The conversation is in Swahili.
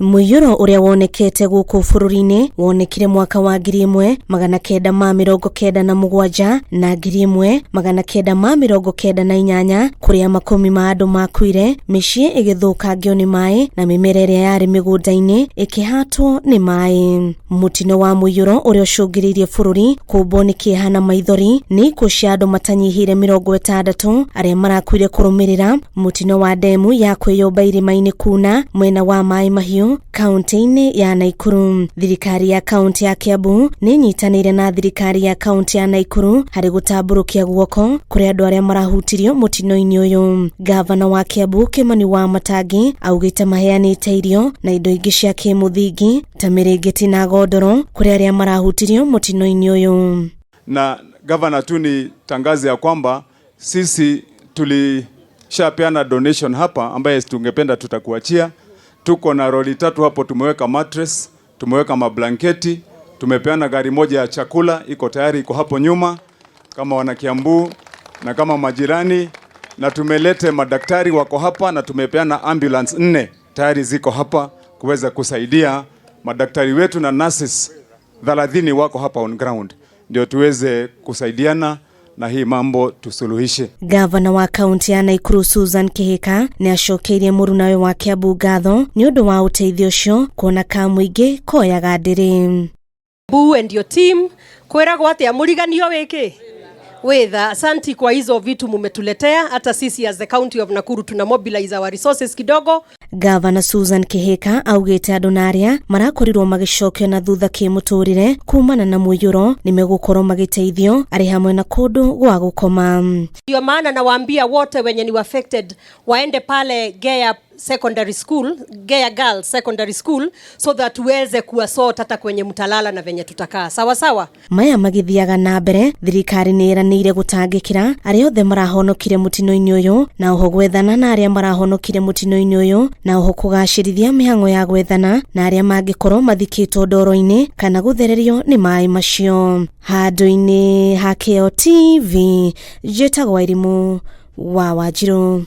Mũiyũro ũrĩa wonekete gũkũ bũrũri-inĩ wonekire mwaka wa 1997 na 1998 kũrĩa makumi ma andũ makuire, mĩciĩ ĩgĩthũkangio nĩ maĩ na mĩmera ĩrĩa yarĩ mĩgũnda-inĩ ĩkĩhatwo nĩ maĩ. Mũtino wa mũiyũro ũrĩa ũcũngĩrĩirie bũrũri kũmbwo nĩ kĩeha na maithori nĩ ikuũ cia andũ matanyihĩire 60 arĩa marakuire kũrũmĩrĩra mũtino wa ndemu ya kwĩyũmba irĩma-inĩ kuna mwena wa maĩ mahiũ kaunti-inĩ ya Naikuru. Thirikari ya kaunti ya Kiambu nĩ nyitanĩire na thirikari ya kaunti ya Naikuru harĩ gũtambũrũkia guoko kũrĩ andũ arĩa marahutirio mũtino-inĩ ũyũ. Gavana wa Kiambu Kimani Wamatangi augĩte maheanĩte irio na indo ingĩ cia kĩmũthingi ta mĩrĩngĩti na godoro kũrĩ arĩa marahutirio mũtino-inĩ ũyũ. Na gavana tu ni tangazi ya kwamba sisi tulishapeana donation hapa ambaye tungependa tutakuachia. Tuko na roli 3 hapo, tumeweka mattress, tumeweka mablanketi, tumepeana gari moja ya chakula iko tayari, iko hapo nyuma kama wana Kiambu na kama majirani, na tumelete madaktari wako hapa, na tumepeana ambulance 4 tayari ziko hapa kuweza kusaidia madaktari wetu, na nurses 30 wako hapa on ground ndio tuweze kusaidiana na hii mambo tusuluhishe. Gavana wa kaunti ya Naikuru Susan Kihika nĩ acokeirie mũrunawe wa Kiambu ngatho nĩ ũndũ wa ũteithio ũcio kuona ka mũingĩ koyaga ndĩrĩ. Bu and your team kwĩragwo atĩa mũriganio wĩkĩ wetha. Asanti kwa hizo vitu mumetuletea, hata sisi as the county of Nakuru tuna mobilize our resources kidogo. Gavana Susan Kihika augĩte andũ na arĩa marakorirwo magĩcokio na thutha kĩmũtũrĩre kumana na mũiyũro nĩ megũkorwo magĩteithio arĩ hamwe na kũndũ gwa gũkoma. Ndio maana nawaambia wote wenye ni affected waende pale Gea Secondary School, Gea Girls Secondary School, so that tuweze kuwasort hata kwenye mtalala na venye tutakaa sawa sawa. Maya magithiaga na mbere, thirikari nĩ ĩranĩire gũtangĩkĩra arĩa othe marahonokire mũtino-inĩ ũyũ na oho gwethana na arĩa marahonokire mũtino-inĩ ũyũ na oho kũgacĩrithia mĩhang'o ya gwethana na arĩa mangĩkorwo mathikĩtwo ndoro-inĩ kana gũthererio nĩ maĩ macio. Handũ-inĩ ha KO TV, njĩtagwo Irimũ wa Wanjirũ.